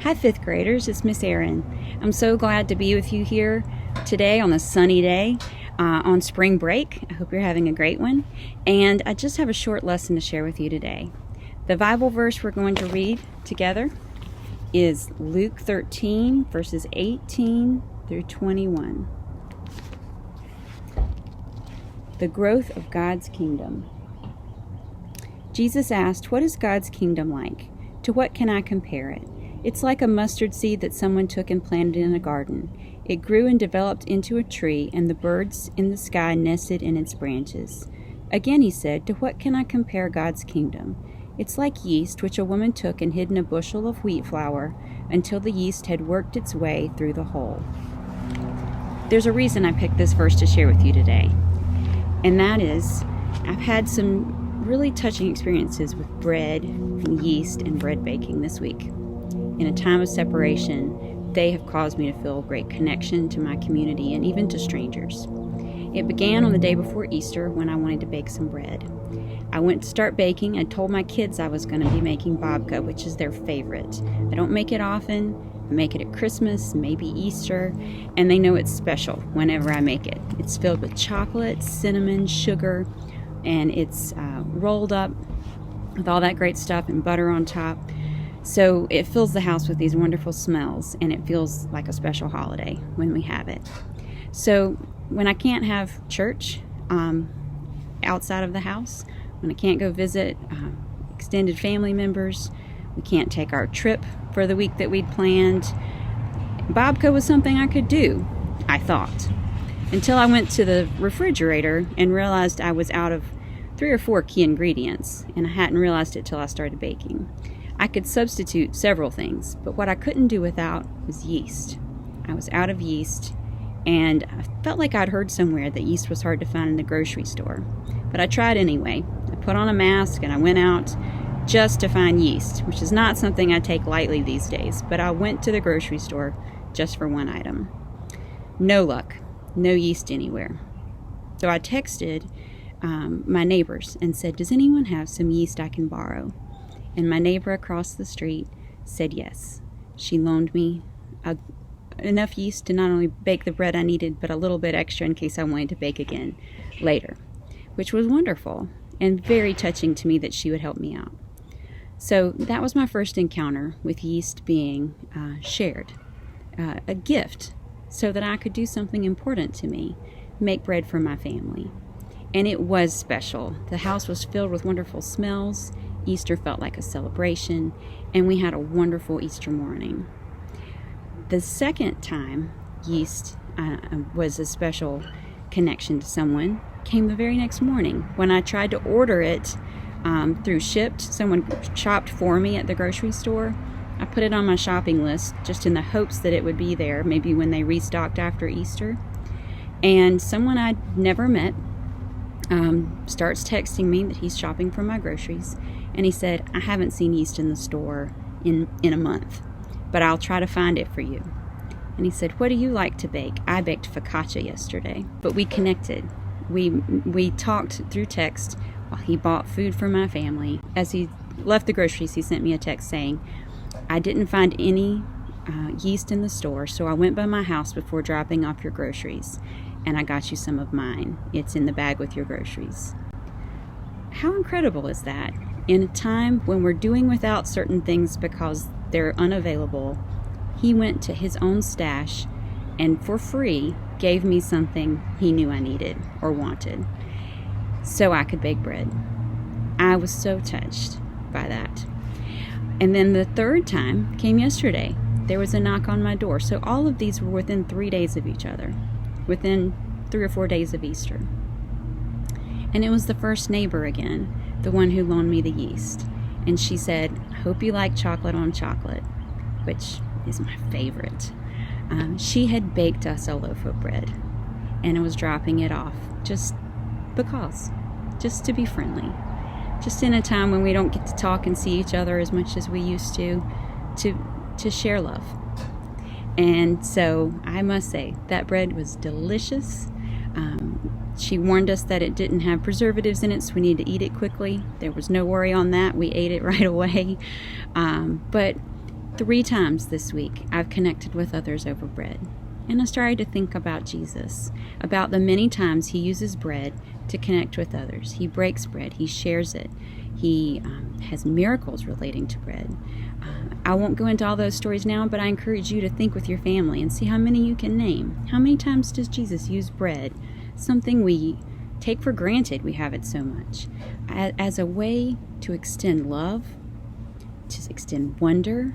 Hi, fifth graders. It's Miss Erin. I'm so glad to be with you here today on a sunny day on spring break. I hope you're having a great one. And I just have a short lesson to share with you today. The Bible verse we're going to read together is Luke 13, verses 18 through 21. The growth of God's kingdom. Jesus asked, "What is God's kingdom like? To what can I compare it? It's like a mustard seed that someone took and planted in a garden. It grew and developed into a tree, and the birds in the sky nested in its branches." Again he said, "To what can I compare God's kingdom? It's like yeast, which a woman took and hid in a bushel of wheat flour until the yeast had worked its way through the hole." There's a reason I picked this verse to share with you today, and that is I've had some really touching experiences with bread and yeast and bread baking this week. In a time of separation, they have caused me to feel great connection to my community and even to strangers. It began on the day before Easter when I wanted to bake some bread. I went to start baking. I told my kids I was going to be making babka, which is their favorite. I don't make it often. I make it at Christmas, maybe Easter, and they know it's special whenever I make it. It's filled with chocolate, cinnamon, sugar, and it's rolled up with all that great stuff and butter on top. So it fills the house with these wonderful smells, and it feels like a special holiday when we have it. So when I can't have church outside of the house, when I can't go visit extended family members, we can't take our trip for the week that we'd planned, babka was something I could do, I thought, until I went to the refrigerator and realized I was out of 3 or 4 key ingredients, and I hadn't realized it till I started baking. I could substitute several things, but what I couldn't do without was yeast. I was out of yeast, and I felt like I'd heard somewhere that yeast was hard to find in the grocery store. But I tried anyway. I put on a mask and I went out just to find yeast, which is not something I take lightly these days, but I went to the grocery store just for one item. No luck. No yeast anywhere. So I texted my neighbors and said, "Does anyone have some yeast I can borrow?" And my neighbor across the street said yes. She loaned me enough yeast to not only bake the bread I needed, but a little bit extra in case I wanted to bake again later, which was wonderful and very touching to me that she would help me out. So that was my first encounter with yeast being shared, a gift so that I could do something important to me, make bread for my family. And it was special. The house was filled with wonderful smells. Easter felt like a celebration, and we had a wonderful Easter morning. The second time yeast was a special connection to someone came the very next morning when I tried to order it through Shipt. Someone shopped for me at the grocery store. I put it on my shopping list just in the hopes that it would be there maybe when they restocked after Easter. And someone I'd never met starts texting me that he's shopping for my groceries, and he said, "I haven't seen yeast in the store in a month, but I'll try to find it for you." And he said, "What do you like to bake?" I baked focaccia yesterday, but we connected. We talked through text while he bought food for my family. As he left the groceries, he sent me a text saying, "I didn't find any yeast in the store, so I went by my house before dropping off your groceries, and I got you some of mine. It's in the bag with your groceries." How incredible is that? In a time when we're doing without certain things because they're unavailable, he went to his own stash and for free gave me something he knew I needed or wanted so I could bake bread. I was so touched by that. And then the third time came yesterday. There was a knock on my door. So all of these were within 3 days of each other, within 3 or 4 days of Easter. And it was the first neighbor again, the one who loaned me the yeast. And she said, "I hope you like chocolate on chocolate," which is my favorite. She had baked us a loaf of bread, and I was dropping it off just because, just to be friendly, just in a time when we don't get to talk and see each other as much as we used to share love. And so I must say that bread was delicious. She warned us that it didn't have preservatives in it, so we needed to eat it quickly. There was no worry on that. We ate it right away. But 3 times this week I've connected with others over bread. And I started to think about Jesus, about the many times he uses bread to connect with others. He breaks bread, he shares it, he has miracles relating to bread. I won't go into all those stories now, but I encourage you to think with your family and see how many you can name. How many times does Jesus use bread? Something we take for granted, we have it so much. As a way to extend love, to extend wonder,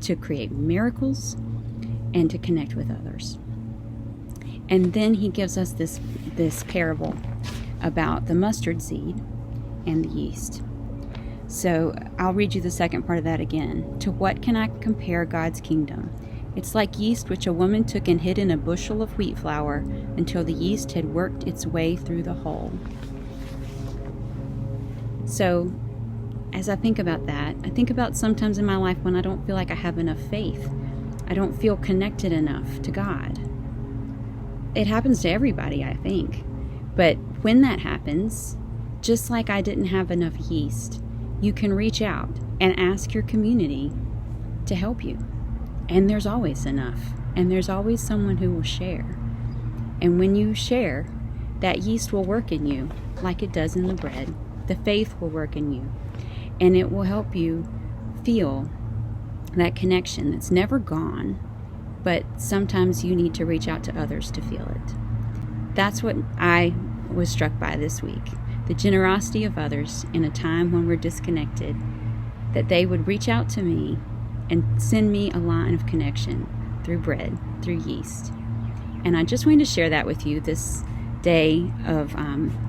to create miracles, and to connect with others. And then he gives us this parable about the mustard seed and the yeast. So I'll read you the second part of that again. To what can I compare God's kingdom? It's like yeast which a woman took and hid in a bushel of wheat flour until the yeast had worked its way through the hole. So as I think about that, I think about sometimes in my life when I don't feel like I have enough faith. I don't feel connected enough to God. It happens to everybody, I think. But when that happens, just like I didn't have enough yeast, you can reach out and ask your community to help you. And there's always enough. And there's always someone who will share. And when you share, that yeast will work in you like it does in the bread. The faith will work in you. And it will help you feel that connection that's never gone, but sometimes you need to reach out to others to feel it. That's what I was struck by this week. The generosity of others in a time when we're disconnected, that they would reach out to me and send me a line of connection through bread, through yeast. And I just wanted to share that with you this day of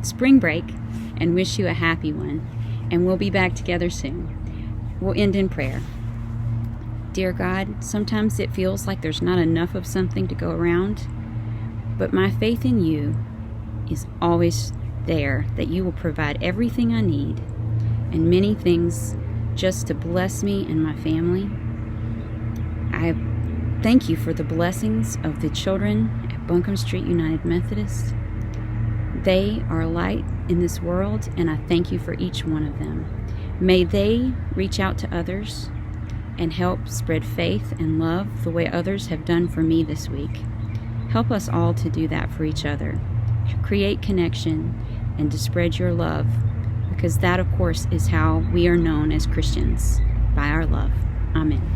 spring break and wish you a happy one. And we'll be back together soon. We'll end in prayer. Dear God, sometimes it feels like there's not enough of something to go around, but my faith in you is always there, that you will provide everything I need and many things just to bless me and my family. I thank you for the blessings of the children at Buncombe Street United Methodist. They are a light in this world, and I thank you for each one of them. May they reach out to others and help spread faith and love the way others have done for me this week. Help us all to do that for each other, to create connection and to spread your love, because that, of course, is how we are known as Christians, by our love. Amen.